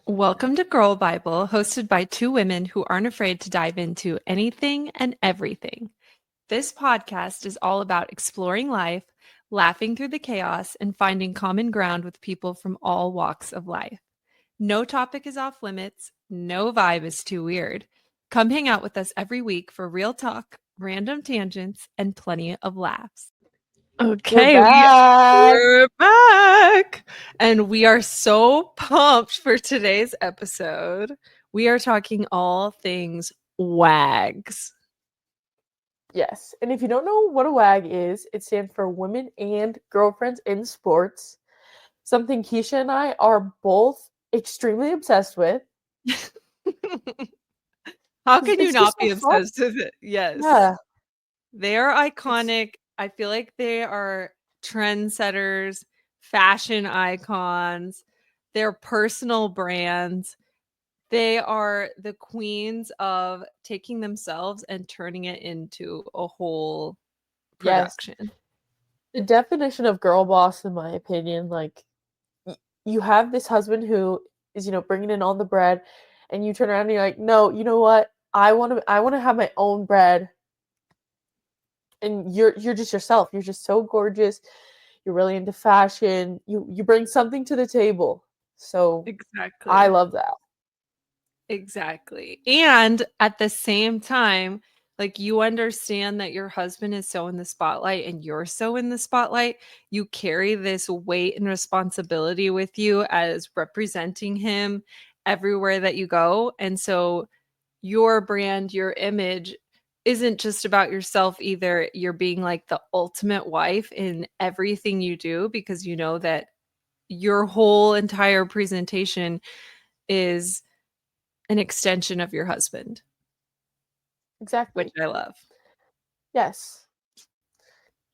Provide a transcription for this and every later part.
Welcome to Girl Bible, hosted by two women who aren't afraid to dive into anything and everything. This podcast is all about exploring life, laughing through the chaos, and finding common ground with people from all walks of life. No topic is off limits, no vibe is too weird. Come hang out with us every week for real talk, random tangents, and plenty of laughs. We're Okay, back. we're back. And we are so pumped for today's episode. We are talking all things WAGs. Yes. And if you don't know what a WAG is, it stands for Women and Girlfriends in Sports. Something Keisha and I are both extremely obsessed with. How can you It's not just be so fun. obsessed with it? Yes. Yeah. They are iconic. I feel like they are trendsetters, fashion icons, they're personal brands. They are the queens of taking themselves and turning it into a whole Yes. production. The definition of girl boss, in my opinion, like you have this husband who is, bringing in all the bread, and you turn around and you're like, no, you know what? I want to have my own bread. And you're just yourself. You're just so gorgeous. You're really into fashion. You bring something to the table. So I Exactly. love that. Exactly. And at the same time, like you understand that your husband is so in the spotlight and you're so in the spotlight. You carry this weight and responsibility with you as representing him everywhere that you go. And so your brand, your image isn't just about yourself either. You're being like the ultimate wife in everything you do because you know that your whole entire presentation is an extension of your husband, which Exactly. I love. Yes.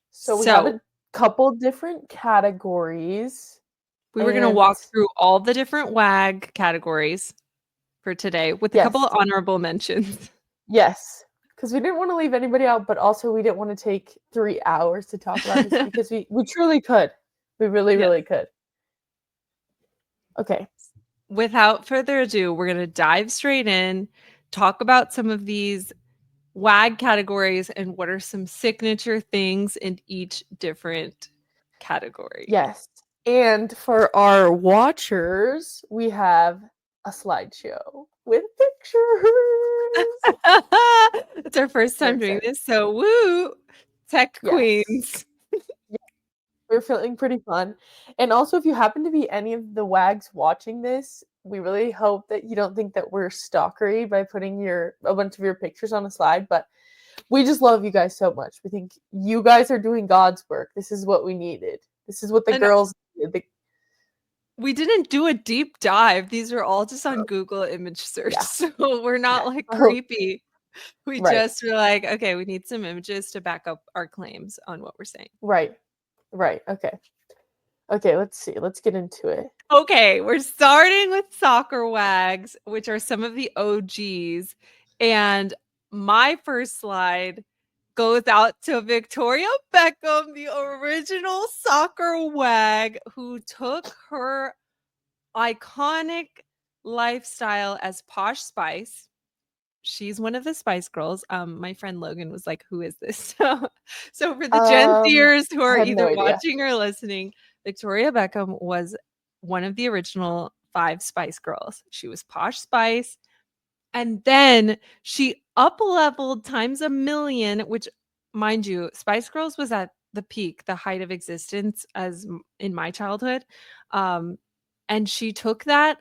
So we have So a couple different categories. we were going to And walk through all the different WAG categories for today with a couple yes, of honorable mentions. yes. Because we didn't want to leave anybody out, but also we didn't want to take 3 hours to talk about this because we truly could. We really, Yes. really could. Okay. Without further ado, we're going to dive straight in, talk about some of these WAG categories and what are some signature things in each different category. Yes. And for our watchers, we have a slideshow with pictures. It's our first We're time doing excited. this, so woo! Tech Yes. queens. Yeah, we're feeling pretty fun. And also, if you happen to be any of the WAGs watching this, we really hope that you don't think that we're stalkery by putting a bunch of your pictures on a slide, but we just love you guys so much. We think you guys are doing God's work. This is what we needed. This is what the And girls needed. we didn't do a deep dive. These are all just on Google image search. Yeah. So we're Yeah. not like Oh, creepy. We right. just were like, okay, we need some images to back up our claims on what we're saying. Right. Right. Okay. Okay, let's see. Let's get into it. Okay, we're starting with soccer wags, which are some of the OGs. And my first slide goes out to Victoria Beckham, the original soccer wag who took her iconic lifestyle as Posh Spice. She's one of the Spice Girls. My friend Logan was like, "Who is this?" So for the Gen Zers who I are have no either idea. watching or listening, Victoria Beckham was one of the original 5 Spice Girls. She was Posh Spice, and then she up-leveled times a million, which, mind you, Spice Girls was at the peak, the height of existence as in my childhood. Um, and she took that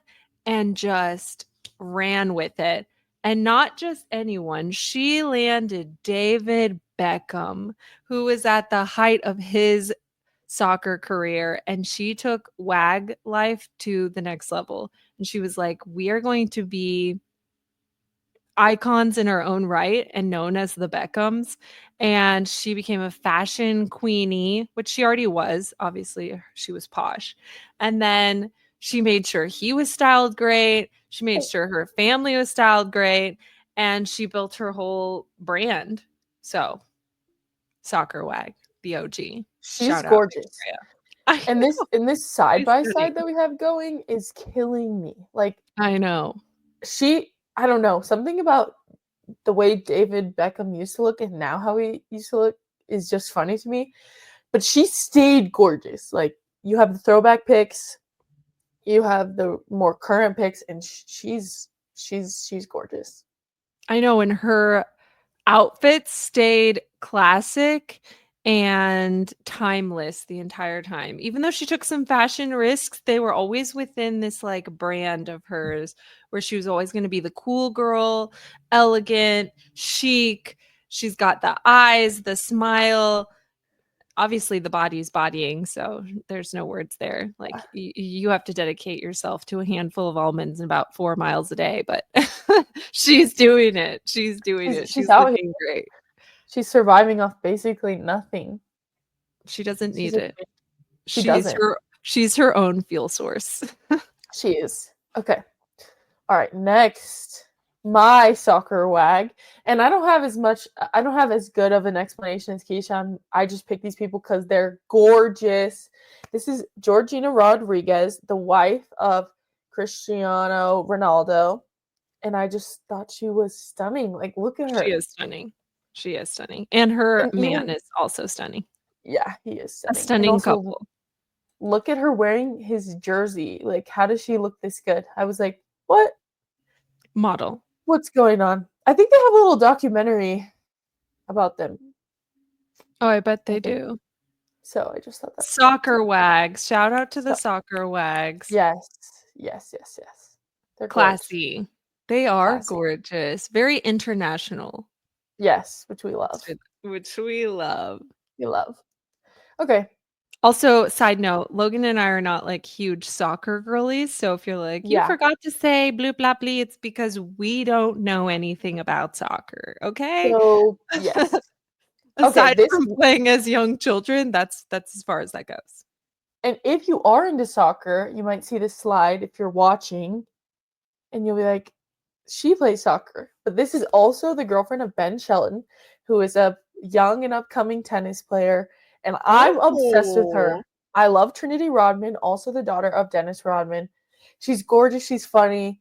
and just ran with it. And not just anyone. She landed David Beckham, who was at the height of his soccer career, and she took WAG life to the next level. And she was like, "We are going to be icons in her own right and known as the Beckhams." And she became a fashion queenie, which she already was. Obviously, she was posh. And then she made sure he was styled great. She made sure her family was styled great. And she built her whole brand. So, Soccer Wag, the OG. She's Shout out, gorgeous. Victoria. I And know. this She's side by stunning. side that we have going is killing me. Like, I know. I don't know, something about the way David Beckham used to look and now how he used to look is just funny to me. But she stayed gorgeous. Like, you have the throwback pics, you have the more current pics, and she's gorgeous. I know, and her outfits stayed classic and timeless the entire time. Even though she took some fashion risks, they were always within this like brand of hers where she was always going to be the cool girl, elegant, chic. She's got the eyes, the smile. Obviously, the body's bodying, so there's no words there. Like you have to dedicate yourself to a handful of almonds and about 4 miles a day, but she's doing it. She's doing it. She's She's out here. looking great. She's surviving off basically nothing. She doesn't She's need a it. she She's doesn't. her own fuel source. She is. Okay. All right, next, my soccer wag, and I don't have as good of an explanation as Keisha. I just picked these people because they're gorgeous. This is Georgina Rodriguez, the wife of Cristiano Ronaldo, and I just thought she was stunning. Like, look at She her, is stunning. She is stunning. And her and man even is also stunning. yeah, he is A stunning, and stunning also couple. look at her wearing his jersey. Like, how does she look this good? I was like, what? Model. What's going on? I think they have a little documentary about them. Oh, I bet I they think do. so. I just thought that was funny too. Soccer wags. Shout out to the So soccer wags. yes, yes, yes, yes. They're gorge. Classy. They are Classy. gorgeous. Very international, Yes, which we love. which we love. We love. Okay. Also, side note, Logan and I are not like huge soccer girlies. So if you're like, you Yeah. forgot to say blue blah blee, it's because we don't know anything about soccer. Okay. So yes. Okay. Aside from playing as young children, that's as far as that goes. And if you are into soccer, you might see this slide if you're watching, and you'll be like, she plays soccer. But this is also the girlfriend of Ben Shelton, who is a young and upcoming tennis player, and I'm obsessed with her. Oh. I love Trinity Rodman, also the daughter of Dennis Rodman. She's gorgeous, she's funny.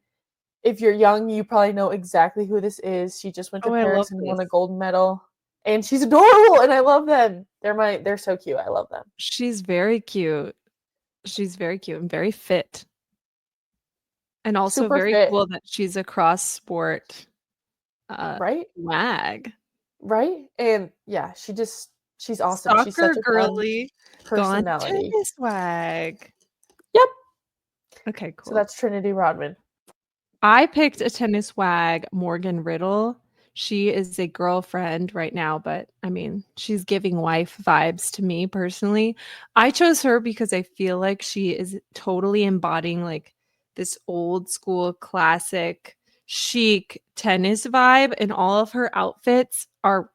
If you're young, you probably know exactly who this is. She just went to Oh, I love Paris and this. won a gold medal. And she's adorable, and I love them. They're so cute. I love them. She's very cute. She's very cute and very fit. And also Super very fit, cool that she's a cross sport right? wag. Right? And yeah, she's awesome. She's Soccer such a fun girly gone personality. tennis wag. Yep. Okay, So cool. that's Trinity Rodman. I picked a tennis wag, Morgan Riddle. She is a girlfriend right now, but I mean, she's giving wife vibes to me personally. I chose her because I feel like she is totally embodying like this old school classic chic tennis vibe, and all of her outfits are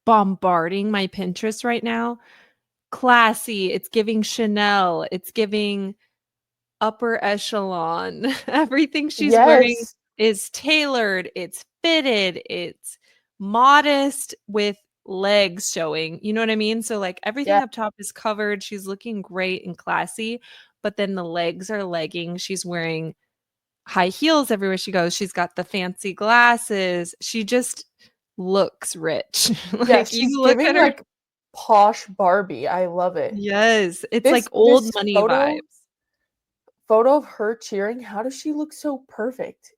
bombarding my Pinterest right now. Classy, it's giving Chanel, it's giving upper echelon. Everything she's wearing Yes. is tailored, it's fitted, it's modest with legs showing. You know what I mean? So like everything Yeah. up top is covered. She's looking great and classy, but then the legs are legging. She's wearing high heels everywhere she goes. She's got the fancy glasses. She just looks rich. Yeah, Like she's you look giving at her. like posh Barbie. I love it. Yes, it's like This old money photo vibes. photo of her cheering, how does she look so perfect?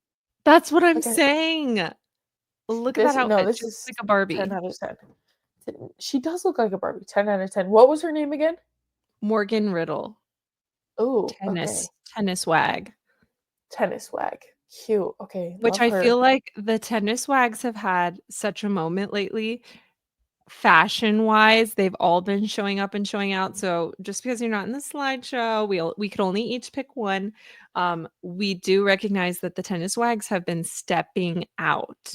That's what I'm Like I, saying. Look at that outfit. this She looks is like a 10 Barbie. out of 10. She does look like a Barbie. 10 out of 10. What was her name again? Morgan Riddle, Oh, okay. tennis wag, Tennis wag. Cute. Okay, which love I feel her. like the tennis wags have had such a moment lately. Fashion wise, they've all been showing up and showing out. So just because you're not in the slideshow, we could only each pick one. We do recognize that the tennis wags have been stepping out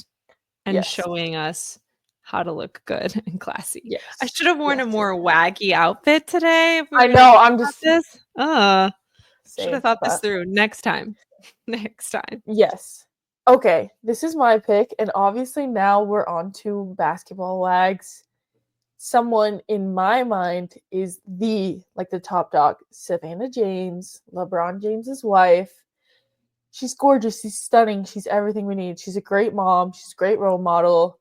and Yes. showing us how to look good and classy. I Yes. should have worn Yes. a Yes. more waggy outfit today if we I were gonna know. talk I'm about just this. Should have same, thought this but through next time. Next time. yes. Okay, this is my pick, and obviously now we're on to basketball wags. someone in my mind is the top dog, Savannah James, LeBron James's wife. She's gorgeous, she's stunning, she's everything we need. She's a great mom, she's a great role model.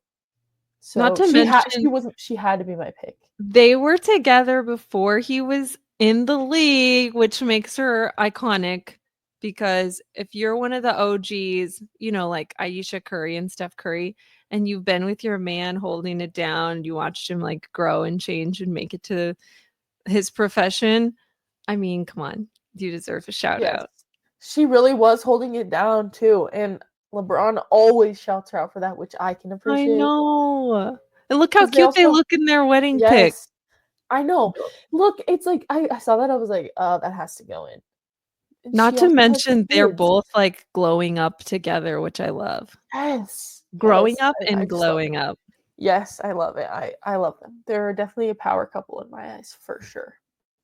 Not So to mention she had to be my pick. they were together before he was in the league, which makes her iconic because if you're one of the OGs, like Ayesha Curry and Steph Curry, and you've been with your man holding it down, you watched him like grow and change and make it to his profession. I mean, come on, you deserve a shout Yes. out. She really was holding it down too, and LeBron always shouts her out for that, which I can I appreciate. know. And look how 'Cause they cute they also look in their wedding pic. Yes. I know. Look, it's like I saw that, I was like, that has to go in." And Not she to also has mention they're kids. both like glowing up together, which I love. Yes. Growing Yes. up I and just love glowing it. up. Yes, I love it. I love them. They're definitely a power couple in my eyes, for sure.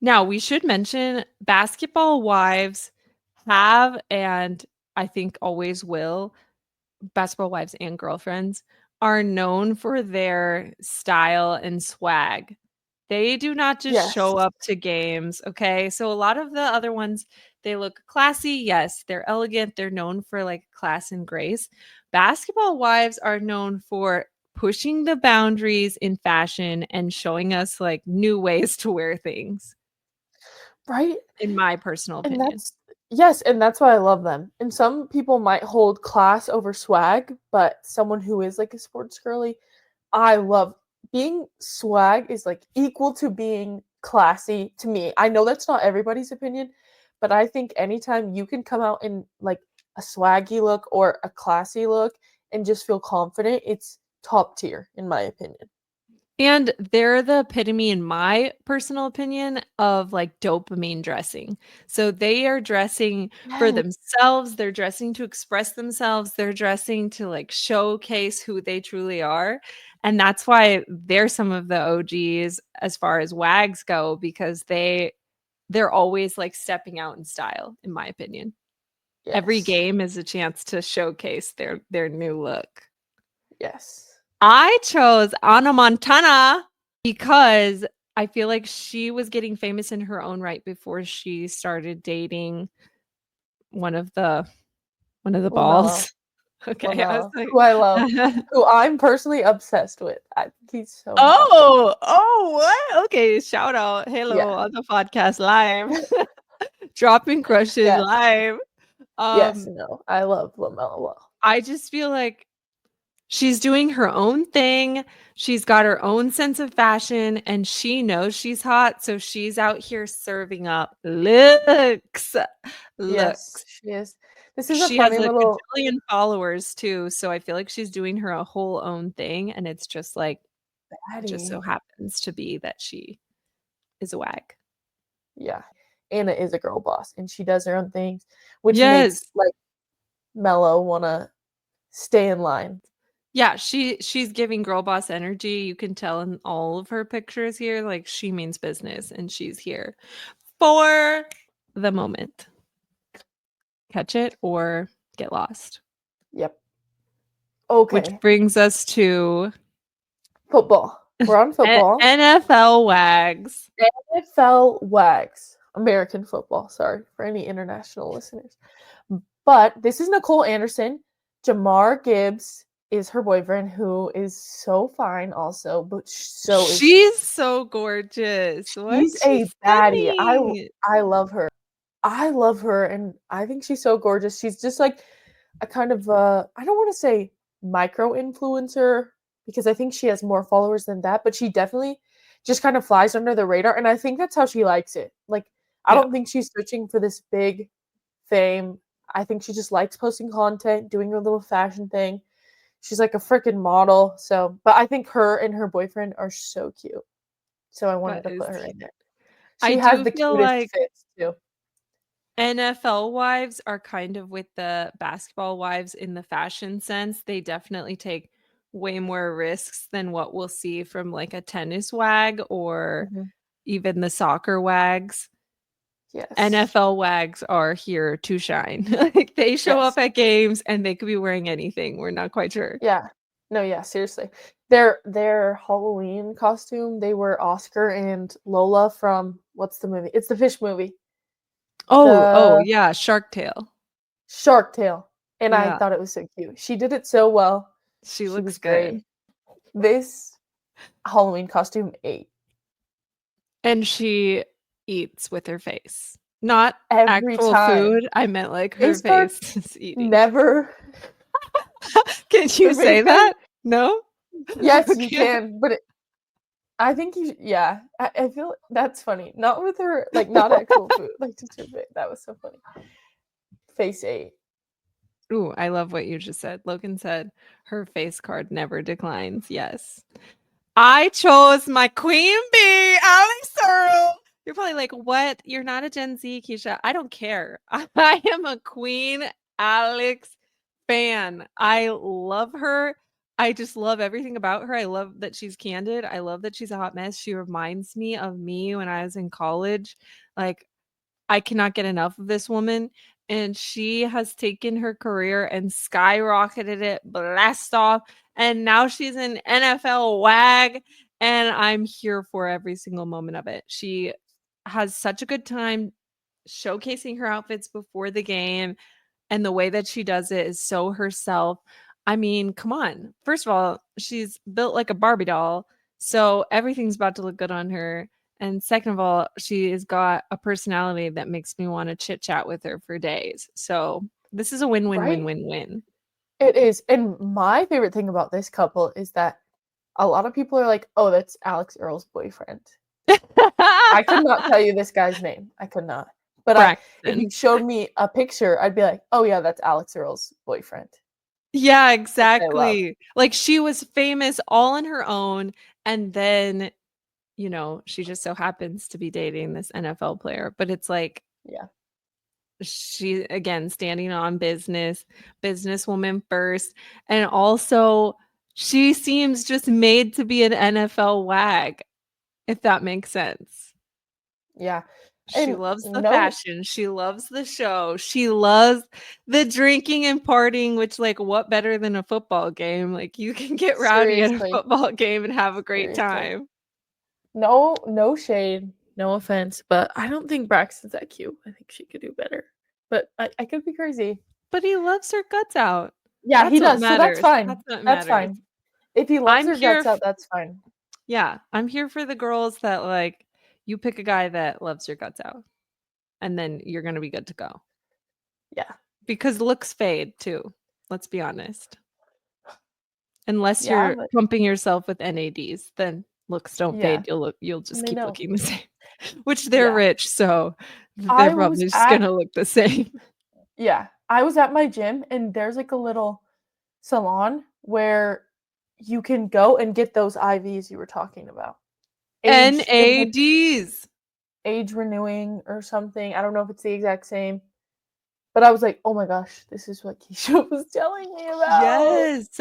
Now, we should mention basketball wives have, and I think always will, basketball wives and girlfriends are known for their style and swag. They do not just Yes. show up to games, okay? So a lot of the other ones, they look classy. Yes, they're elegant. They're known for like class and grace. Basketball wives are known for pushing the boundaries in fashion and showing us like new ways to wear things, Right? in my personal And opinion. that's why I love them. And some people might hold class over swag, but someone who is like a sports girly, I love being swag is like equal to being classy to me. I know that's not everybody's opinion, but I think anytime you can come out in like a swaggy look or a classy look and just feel confident, it's top tier in my opinion. And they're the epitome, in my personal opinion, of like dopamine dressing. So they are dressing for Yes. themselves, they're dressing to express themselves, they're dressing to like showcase who they truly are. And that's why they're some of the OGs as far as WAGs go, because they're always like stepping out in style, in my opinion. Every Yes. game is a chance to showcase their new look. Yes. I chose Anna Montana because I feel like she was getting famous in her own right before she started dating one of the one of the LaMelo. balls. Okay, I was LaMelo, like who I love, who I'm personally obsessed with. I think he's so hot. Oh, what? Okay, shout out. Hello Yeah. on the podcast live. Dropping crushes Yes. live. Yes, Um, no, I love LaMelo Ball. I just feel like she's doing her own thing. She's got her own sense of fashion and she knows she's hot. So she's out here serving up looks. Yes, Looks. she is. This is a She has funny a little gajillion followers too. So I feel like she's doing her a whole own thing. And it's just like, it just so baddie. happens to be that she is a wag. Yeah. Anna is a girl boss, and she does her own things, which makes, Yes. like, Mello wanna stay in line. Yeah, she's giving girl boss energy. You can tell in all of her pictures here, like she means business and she's here for the moment. Catch it or get lost. Yep. Which Okay, brings us to football. We're on football. NFL WAGs. NFL WAGs. American football, sorry for any international listeners. But this is Nicole Anderson. Jamar Gibbs is her boyfriend, who is so fine also, but so is she. She's so gorgeous. She's What's she a baddie. saying? I love her. I love her, and I think she's so gorgeous. She's just like a kind of I don't want to say micro influencer because I think she has more followers than that, but she definitely just kind of flies under the radar, and I think that's how she likes it. Like I Yeah. don't think she's searching for this big fame. I think she just likes posting content, doing her little fashion thing. She's like a freaking model. So, but I think her and her boyfriend are so cute. So I wanted That to is put her cute. in there. I She has do the feel cutest like fits too. NFL wives are kind of with the basketball wives in the fashion sense. They definitely take way more risks than what we'll see from like a tennis wag or Mhm. even the soccer wags. Yes. NFL wags are here to shine. Like they show up Yes. at games and they could be wearing anything. We're not quite sure. Yeah. No, yeah, seriously. Their Halloween costume, they were Oscar and Lola from what's the movie? It's the fish movie. Oh, The yeah, Shark Tale. Shark Tale. And I Yeah, thought it was so cute. She did it so well. she She looks was great. good. This Halloween costume ate And she eats with her face. Not every actual time. food, I meant, like, her Face card face is eating. never Can you the face say card. that? No? Yes, You you can't? can, but I think yeah. I feel that's funny. Not with her, like not actual food, like just her face. That was so funny. Face ate. Ooh, I love what you just said. Logan said, "Her face card never declines." Yes. I chose my queen bee, Alex Earl. You're probably like, "What? You're not a Gen Z, Keisha." I don't care. I am a Queen Alex fan. I love her. I just love everything about her. I love that she's candid. I love that she's a hot mess. She reminds me of me when I was in college. Like, I cannot get enough of this woman, and she has taken her career and skyrocketed it, blast off, and now she's an NFL WAG, and I'm here for every single moment of it. She has such a good time showcasing her outfits before the game, and the way that she does it is so herself. I mean, come on. First of all, she's built like a Barbie doll, so everything's about to look good on her. And second of all, she has got a personality that makes me want to chit chat with her for days. So this is a win, win, win, Right? win, win. It is. And my favorite thing about this couple is that a lot of people are like, "Oh, that's Alex Earl's boyfriend." I could not tell you this guy's name. I could not. But if Braxton. you showed me a picture, I'd be like, "Oh yeah, that's Alex Earl's boyfriend." Yeah, Which I love. exactly. Like she was famous all on her own. And then, she just so happens to be dating this NFL player. But it's like, Yeah. she again standing on business, businesswoman first, and also she seems just made to be an NFL WAG, if that makes sense. Yeah. She And loves the no fashion, she loves the show, she loves the drinking and partying, which, like, what better than a football game? Like, you can get rowdy at a seriously, football game and have a great seriously. time. No shade, no offense, but I don't think Braxton's that cute. I think she could do better. But I could be crazy. But he loves her guts out. Yeah, he That's what does. So that's matters, fine. that's what That's matters. fine. If he loves I'm her here guts out, that's fine. Yeah, I'm here for the girls that, like, you pick a guy that loves your guts out, and then you're gonna be good to go. Yeah. Because looks fade too, let's be honest. Unless Yeah, you're but pumping yourself with NADs, then looks don't yeah, fade, you'll just and they keep don't. looking the same. Which they're Yeah. rich, so they're I was probably just at gonna look the same. yeah, I was at my gym and there's like a little salon where you can go and get those IVs you were talking about. It like NADs. age renewing or something. I don't know if it's the exact same. But I was like, "Oh my gosh, this is what Keisha was telling me about." Yes,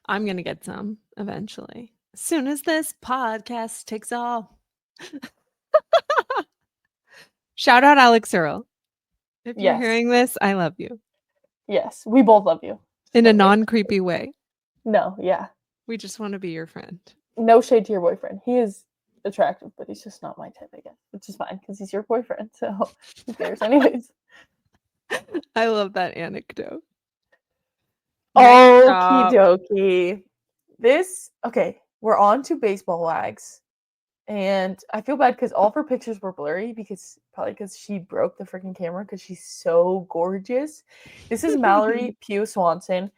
I'm gonna get some eventually. As soon as this podcast takes off. Shout out Alex Earl. If you're Yes. hearing this, I love you Yes. We both love you. Just in a want to make that clear. non-creepy way. No, yeah. We just wanna be your friend. No shade to your boyfriend. He is attractive, but he's just not my type, I guess, which is fine because he's your boyfriend. So who cares, anyways? I love that anecdote. Next Okie up. dokie. Okay, we're on to baseball wags. And I feel bad because all of her pictures were blurry probably because she broke the freaking camera because she's so gorgeous. This is Mallory Pugh Swanson.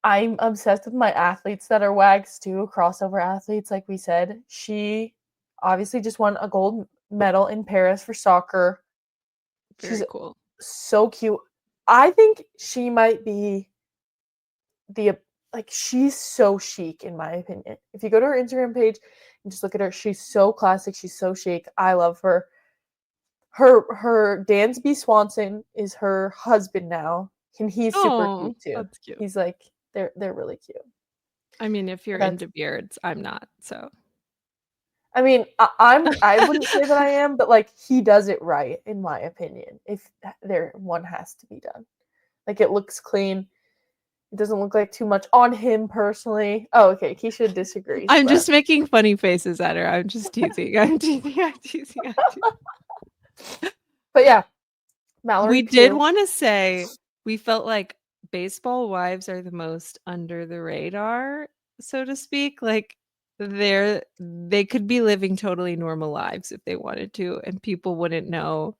I'm obsessed with my athletes that are wags too, crossover athletes, like we said. She obviously just won a gold medal in Paris for soccer. She's Very cool. so cute. I think she might be the she's so chic in my opinion. If you go to her Instagram page and just look at her, she's so classic, she's so chic. I love her. Her Dansby Swanson is her husband now, and he's super Oh, cute too. that's cute. He's like they're really cute. I mean, if you're But that's into beards, I'm not, so I mean, I wouldn't say that I am, but like he does it right in my opinion. If there one has to be done. Like it looks clean. It doesn't look like too much on him personally. Oh, okay. Keisha disagrees, I'm but just making funny faces at her. I'm just teasing. I'm teasing. I'm teasing. I'm teasing. yeah, Mallory We did Pugh. want to say we felt like baseball wives are the most under the radar, so to speak. Like they could be living totally normal lives if they wanted to, and people wouldn't know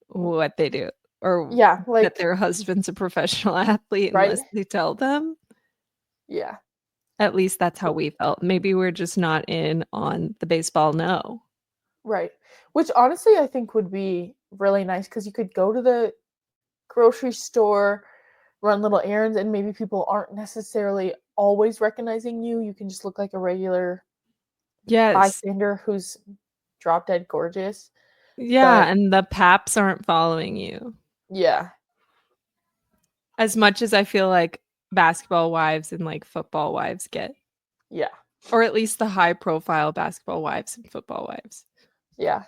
what they do or Yeah, that like their husband's a professional athlete right. unless they tell them. Yeah, At least that's how we felt. Maybe we're just not in on the baseball no. right. Which honestly I think would be really nice because you could go to the grocery store, run little errands, and maybe people aren't necessarily always recognizing you. You can just look like a regular Yes. bystander who's drop dead gorgeous. Yeah, But and the paps aren't following you. yeah, As much as I feel like basketball wives and, like, football wives get, yeah, or at least the high profile basketball wives and football wives. yeah,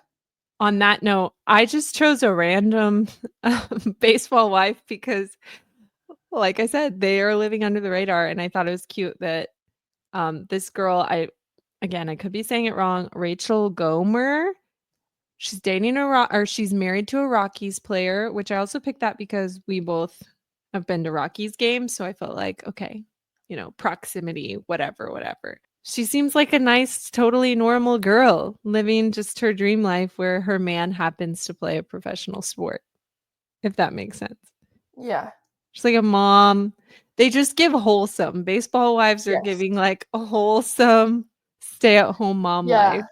On that note, I just chose a random baseball wife because, like I said, they are living under the radar, and I thought it was cute that, this girl I could be saying it wrong, Rachel Gomer, she's dating or she's married to a Rockies player, which I also picked that because we both have been to Rockies games, so I felt like, okay, proximity, whatever, whatever. She seems like a nice, totally normal girl living just her dream life where her man happens to play a professional sport, if that makes sense. yeah, She's like a mom. They just give wholesome. Baseball wives are yes, giving like a wholesome stay-at-home mom yeah. life.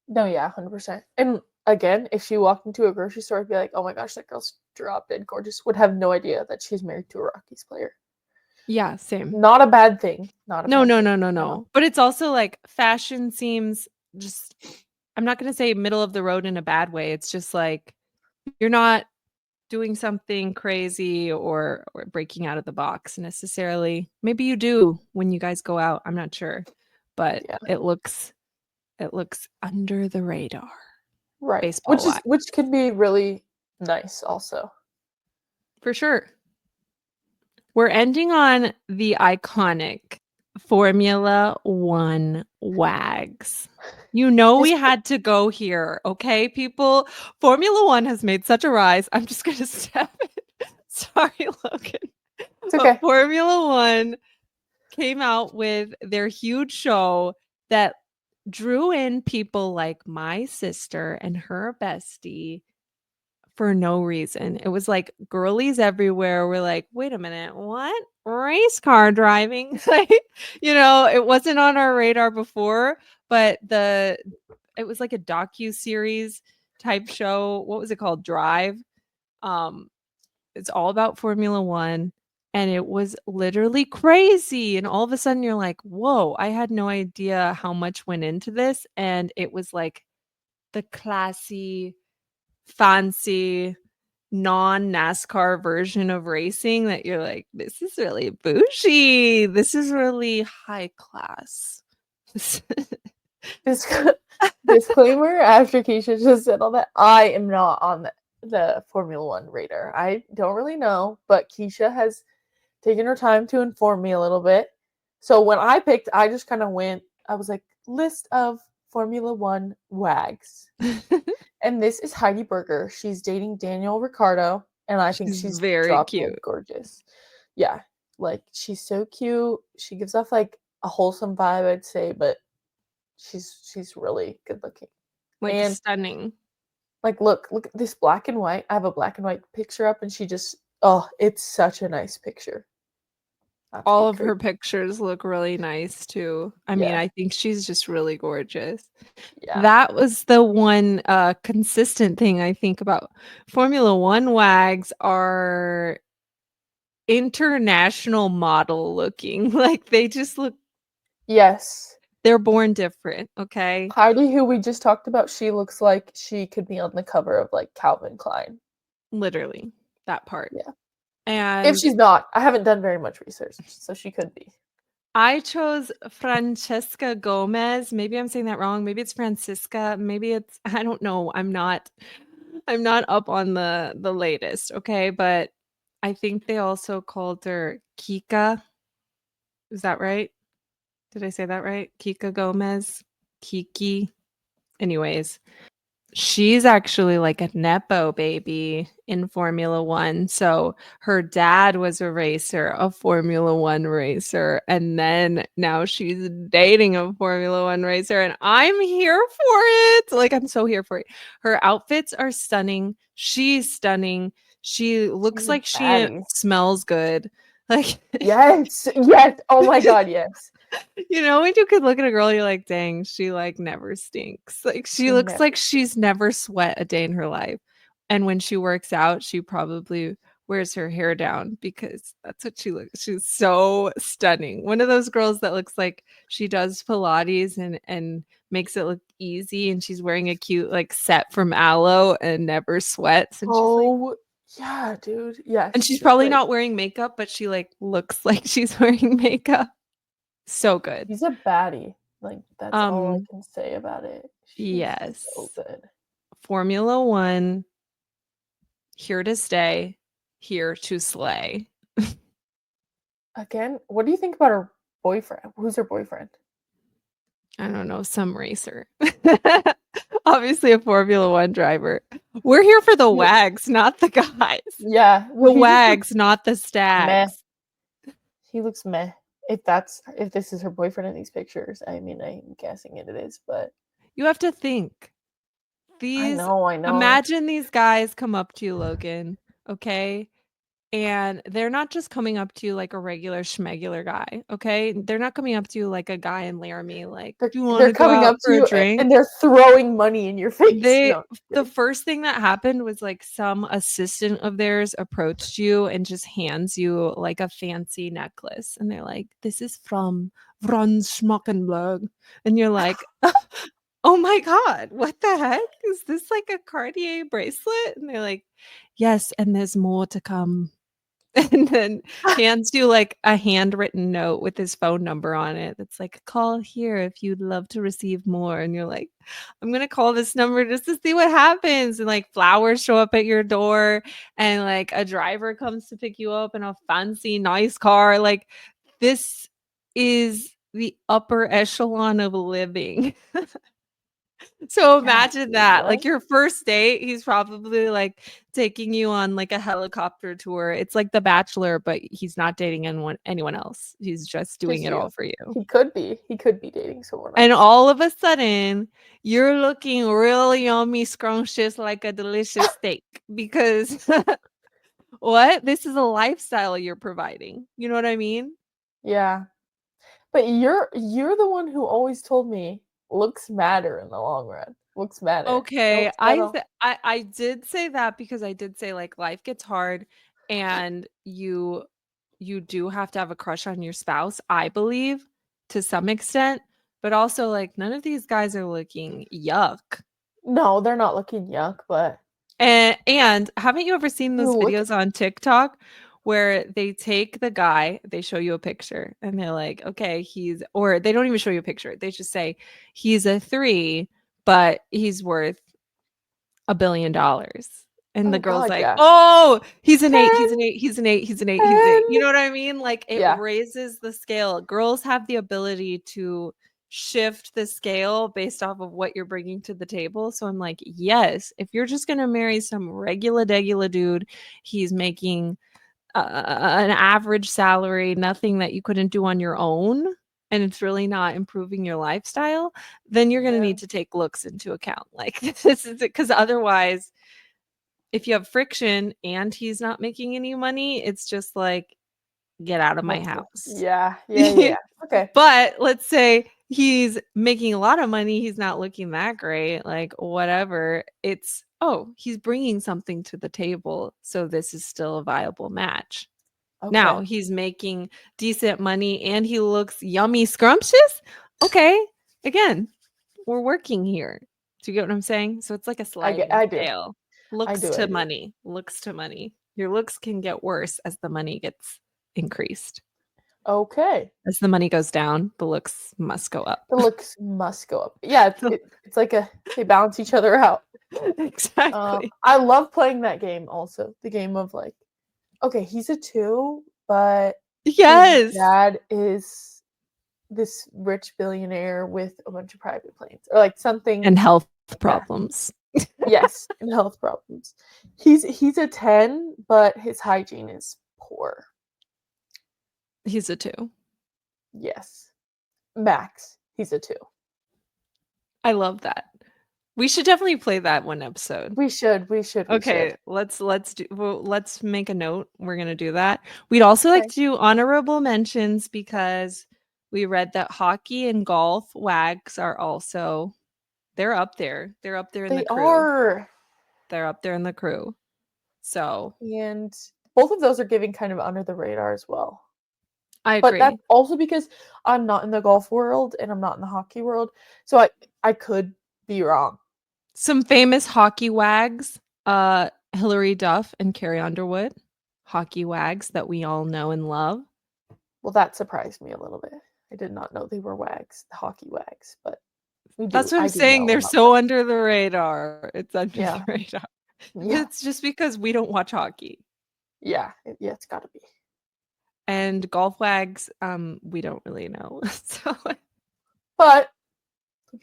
No, yeah, 100%. And again, if she walked into a grocery store, I'd be like, oh my gosh, that girl's drop dead gorgeous. Would have no idea that she's married to a Rockies player. Yeah, same. Not a bad thing. Not a No, bad no, thing no, no, at all. no. But it's also like fashion seems just I'm not gonna say middle of the road in a bad way. It's just like you're not doing something crazy or breaking out of the box necessarily. Maybe you do when you guys go out, I'm not sure. But Yeah, it looks under the radar, right. baseball wise. Which could be really nice also. For sure. We're ending on the iconic Formula One WAGs. You know This we had to go here, okay, people? Formula One has made such a rise. I'm just gonna step it. Sorry, Logan. it's But okay. Formula One came out with their huge show that drew in people like my sister and her bestie for no reason. It was like girlies everywhere were like, "Wait a minute, what? Race car driving?" Like, it wasn't on our radar before, but it was like a docu-series type show. What was it called? Drive. Um, it's all about Formula 1, and it was literally crazy, and all of a sudden you're like, "Whoa, I had no idea how much went into this," and it was like the classy, fancy non-NASCAR version of racing that you're like, "This is really bougie. This is really high class." Dis- Disclaimer after Keisha just said all that. I am not on the Formula One radar. I don't really know, but Keisha has taken her time to inform me a little bit. So when I picked, I just kind of went, I was like, list of Formula One wags. And this is Heidi Berger. She's dating Daniel Ricciardo, and I think She's she's very drop dead cute. gorgeous. Yeah, like she's so cute. She gives off like a wholesome vibe, I'd say, but she's really good looking. Like, And stunning. like look at this black and white. I have a black and white picture up and she just oh, it's such a nice picture. Not to All get of her crazy. pictures look really nice too. I mean, Yeah. I think she's just really gorgeous. Yeah. That was the one, consistent thing I think about Formula 1 wags are international model looking. Like, they just look Yes. they're born different, okay? Heidi, who we just talked about, she looks like she could be on the cover of like Calvin Klein. Literally, that part. Yeah. If And she's not, I haven't done very much research, so she could be. I chose Francesca Gomez. Maybe I'm saying that wrong. Maybe it's Francisca. Maybe it's I don't know. I'm not up on the latest, okay? But I think they also called her Kika. Is that right? Did I say that right? Kika Gomez? Kiki? Anyways, she's actually like a nepo baby in Formula 1. So her dad was a racer, a Formula 1 racer, and then now she's dating a Formula 1 racer, and I'm here for it. Like, I'm so here for it. Her outfits are stunning. She's stunning. She She's looks a like she baddie. smells good. Like, Yes, yes. Oh my god, yes. when you could look at a girl, you're like, dang, she like never stinks. Like she She looks like never. she's never sweat a day in her life. And when she works out, she probably wears her hair down because that's what she looks. She's so stunning. One of those girls that looks like she does Pilates and makes it look easy, and she's wearing a cute like set from aloe and never sweats. Oh yeah, dude. And Yes. she's probably Like not wearing makeup, but she like looks like she's wearing makeup. So good. she's a baddie. Like that's all I Um, can say about it. She's so yes. good. Formula 1, here to stay, here to slay. Again, what do you think about her boyfriend? Who's her boyfriend? I don't know, some racer. Obviously a Formula 1 driver. We're here for the He, WAGs, not the guys. yeah, well, The he just looks WAGs, not the meh. stags. He looks meh. If this is her boyfriend in these pictures, I mean, I'm guessing it is, but You have to think. These I know. Imagine these guys come up to you, Logan, okay? And they're not just coming up to you like a regular schmegular guy, okay? They're not coming up to you like a guy in Laramie, like, They're "Do you they're wanna go coming out up to for a you drink?" and they're throwing money in your face. They No, just The kidding. first thing that happened was, like, some assistant of theirs approached you and just hands you, like, a fancy necklace, and they're like, "This is from Von Schmuckenberg," and you're like, "Oh my god, what the heck? Is this, like, a Cartier bracelet?" And they're like, "Yes, and there's more to come." And then hands you, like, a handwritten note with his phone number on it that's like, "Call here if you'd love to receive more," and you're like, "I'm gonna call this number just to see what happens," and, like, flowers show up at your door, and, like, a driver comes to pick you up in a fancy, nice car, like, this is the upper echelon of living. So Yeah, imagine dude, that, what? like, your first date, he's probably, like, taking you on, like, a helicopter tour. It's like The Bachelor, but he's not dating anyone else. He's just doing Just it all you. for you. He could be. He could be dating someone And else. all of a sudden, you're looking real yummy, scrumptious like a delicious steak because what? This is a lifestyle you're providing. You know what I mean? Yeah. But you're the one who always told me looks matter in the long run. Looks matter. Okay, Looks matter. I did say that because I did say, like, life gets hard and you do have to have a crush on your spouse, I believe, to some extent, but also, like, none of these guys are looking yuck. No, they're not looking yuck, but And haven't you ever seen you those look videos on TikTok where they take the guy, they show you a picture, and they're like, "Okay, he's," or they don't even show you a picture. They just say, "He's a 3, but he's worth $1 billion." And the oh girl's god, like, yeah. "Oh, he's an 8, 10, he's an 8, he's an 8, he's an 8, he's an 8." 10. You know what I mean? Like, it Yeah. raises the scale. Girls have the ability to shift the scale based off of what you're bringing to the table. So I'm like, yes, if you're just gonna marry some regular degular dude, he's making an average salary, nothing that you couldn't do on your own, and it's really not improving your lifestyle, then you're gonna Yeah. need to take looks into account. Like, this is it, because otherwise, if you have friction and he's not making any money, it's just like, get out of my What's the house. yeah, yeah, yeah, yeah. Okay. But let's say he's making a lot of money, he's not looking that great, like, whatever. It's, oh, he's bringing something to the table, so this is still a viable match. Now Okay. he's making decent money and he looks yummy scrumptious. Okay, again, we're working here. Do you get what I'm saying? So it's like a sliding I do. scale. I Looks do, I to do. money, looks to money. Your looks can get worse as the money gets increased. Okay. As the money goes down, the looks must go up. The looks must go up. Yeah, So it's like they balance each exactly. I love playing that game also. The game of like Okay, he's a 2, but his Yes. dad is this rich billionaire with a bunch of private planes or, like, something. And health Yeah. problems. Yes, and health problems. He's a 10, but his hygiene is poor. He's a 2. Yes. Max, he's a 2. I love that. We should definitely play that one episode. We should. Okay, let's make a note. We're gonna do that. We'd also like Okay. to do honorable mentions because we read that hockey and golf WAGs are also they're up there. They're up there in the They crew. are, They're up there in the crew. So and both of those are giving kind of under the radar as well. I But that's agree. also because I'm not in the golf world and I'm not in the hockey world, so I could be wrong. Some famous hockey WAGs, Hillary Duff and Carrie Underwood. Hockey WAGs that we all know and love. Well, that surprised me a little bit. I did not know they were WAGs, the hockey WAGs, but That's what I'm I do saying. know They're about them. so under the radar. It's under the Yeah. radar. Yeah. It's just because we don't watch hockey. Yeah. Yeah, it's gotta be. And golf wags, we don't really know. So But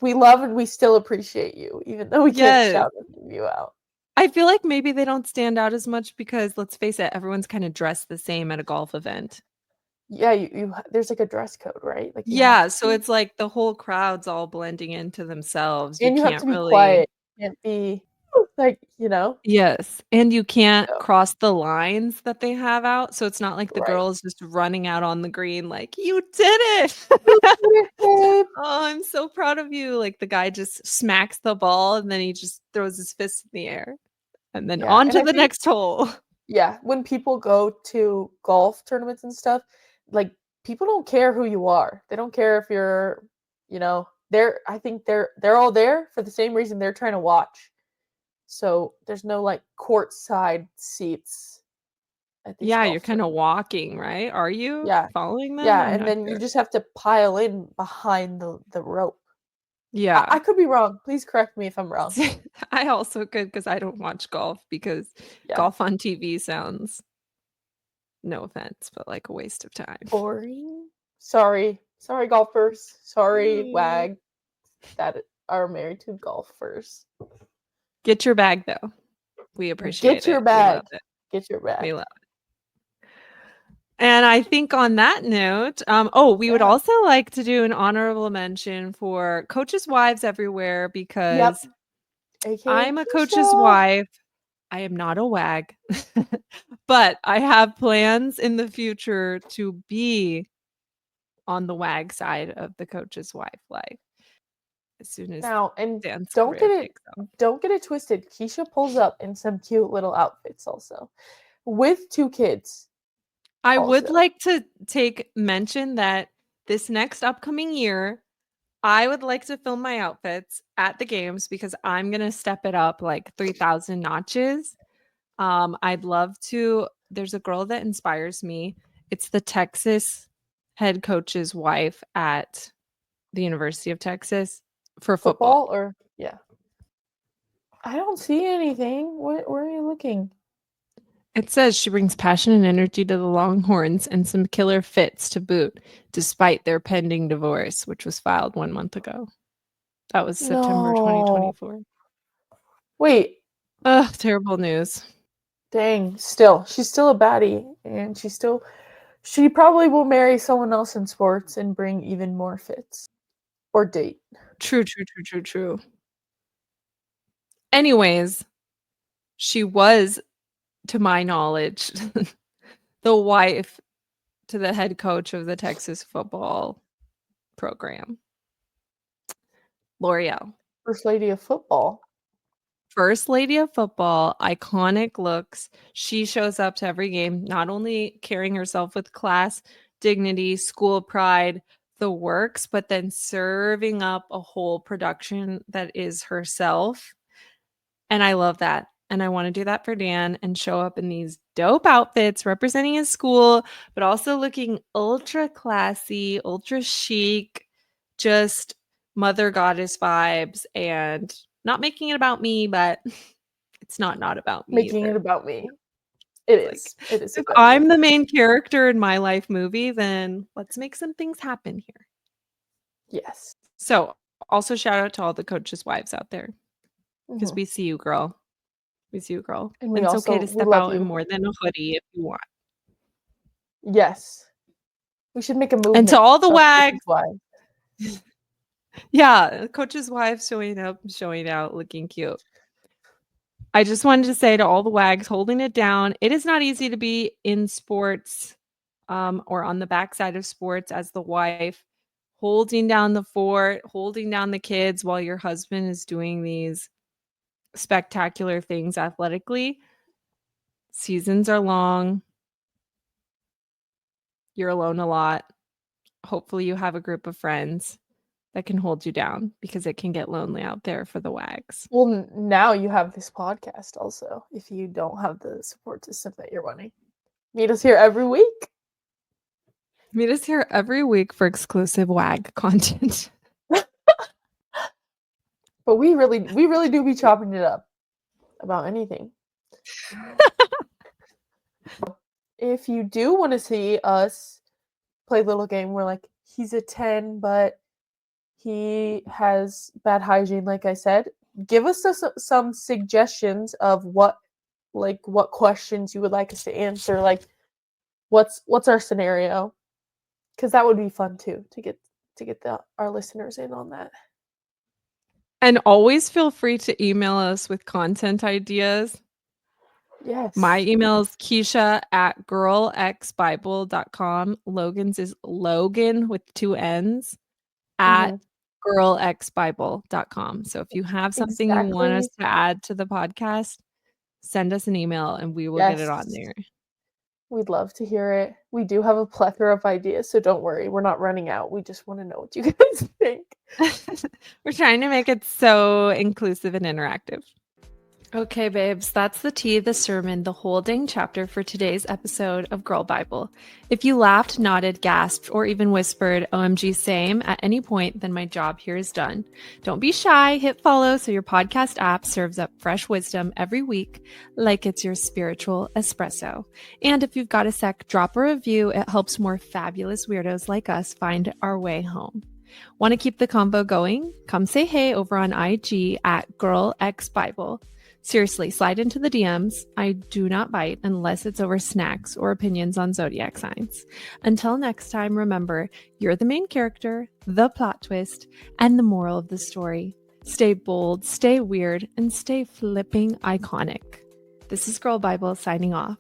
we love and we still appreciate you, even though we can't yes. shout you out. I feel like maybe they don't stand out as much because let's face it, everyone's kind of dressed the same at a golf event. Yeah, there's like a dress code, right? Like you have Yeah, to so be, it's like the whole crowd's all blending into themselves. You and you have can't to be really quiet. You can't be like, yes, and you can't so, cross the lines that they have out, so it's not like the right. girl is just running out on the green like, "You did it!" You did it, babe. "Oh, I'm so proud of you." Like, the guy just smacks the ball, and then he just throws his fist in the air, and then Yeah, on and to I the think, next hole. yeah, when people go to golf tournaments and stuff, like people don't care who you are. They don't care if you're, I think they're all there for the same reason they're trying to watch. So there's no like courtside seats at these Yeah, you're golf kinda tournaments. walking, right? Are you Yeah. following them? Yeah, I'm and not then you sure. just have to pile in behind the rope. I Yeah. could be wrong. Please correct me if I'm wrong. I also could because I don't watch golf because Yeah. golf on TV sounds no offense, but like a waste of time. Boring. Sorry. Sorry, golfers. Sorry, Mm. WAG that are married to golfers. Get your bag, though. We appreciate Get your it. We love bag. it. Get your bag. We love it. And I think on that note, we would Yeah. also like to do an honorable mention for coaches' wives everywhere Yep. because AKA I'm a coach's Keisha. wife. I am not a wag, but I have plans in the future to be on the wag side of the coach's wife life as soon as Now, and Dan's don't career get it takes off. don't get it twisted. Keisha pulls up in some cute little outfits also. With 2 kids I would also. like to take mention that this next upcoming year, I would like to film my outfits at the games because I'm gonna step it up like 3,000 notches. I'd love to. There's a girl that inspires me. It's the Texas head coach's wife at the University of Texas for football. Football or yeah. I don't see anything. What where are you looking? It says she brings passion and energy to the Longhorns and some killer fits to boot, despite their pending divorce, which was filed 1 month ago. That was September No. 2024. Wait, Ugh, terrible news. dang. Still, she's still a baddie, and she probably will marry someone else in sports and bring even more fits or date. True, true, true, true, true. Anyways, she was, to my knowledge, the wife to the head coach of the Texas football program, L'Oreal. First lady of football. First lady of football, iconic looks. She shows up to every game, not only carrying herself with class, dignity, school pride, the works, but then serving up a whole production that is herself. And I love that. And I want to do that for Dan and show up in these dope outfits representing his school, but also looking ultra classy, ultra chic, just mother goddess vibes and not making it about me, but it's not about me Making either. it about me. It It's like, is. It is a if good I'm movie. the main character in my life movie, then let's make some things happen here. Yes. So, also shout out to all the coaches' wives out there because Mhm. we see you, girl. We see you, girl. And And it's okay to we step love out in you. more than a hoodie if you want. Yes. We should make a And to movement all the of coaches' wags, wives. yeah, coaches' wives showing up, showing out, looking cute. I just wanted to say to all the wags holding it down, it is not easy to be in sports or on the backside of sports as the wife, holding down the fort, holding down the kids while your husband is doing these spectacular things athletically. Seasons are long. You're alone a lot. Hopefully, you have a group of friends that can hold you down because it can get lonely out there for the wags. Well, now you have this podcast also, if you don't have the support system that you're wanting. Meet us here every week. Meet us here every week for exclusive WAG content. But we really do be chopping it up about anything. If you do want to see us play a little game where like he's a 10 but he has bad hygiene, like I said, give us some suggestions of what questions you would like us to answer, like what's our scenario, because that would be fun too to get our listeners in on that. And always feel free to email us with content ideas. Yes. My email is Keisha at girlxbible.com. Logan's is Logan with 2 N's at Mhm. girlxbible.com. So if you have something you want us Exactly. to add to the podcast, send us an email and we will get it on Yes. there. We'd love to hear it. We do have a plethora of ideas, so don't worry. We're not running out. We just want to know what you guys think. We're trying to make it so inclusive and interactive. Okay, babes, that's the tea, the sermon, the whole dang chapter for today's episode of Girl Bible. If you laughed, nodded, gasped, or even whispered, OMG, same, at any point, then my job here is done. Don't be shy, hit follow so your podcast app serves up fresh wisdom every week like it's your spiritual espresso. And if you've got a sec, drop a review. It helps more fabulous weirdos like us find our way home. Want to keep the convo going? Come say hey over on IG at GirlXBible. Seriously, slide into the DMs. I do not bite unless it's over snacks or opinions on zodiac signs. Until next time, remember, you're the main character, the plot twist, and the moral of the story. Stay bold, stay weird, and stay flipping iconic. This is Girl Bible signing off.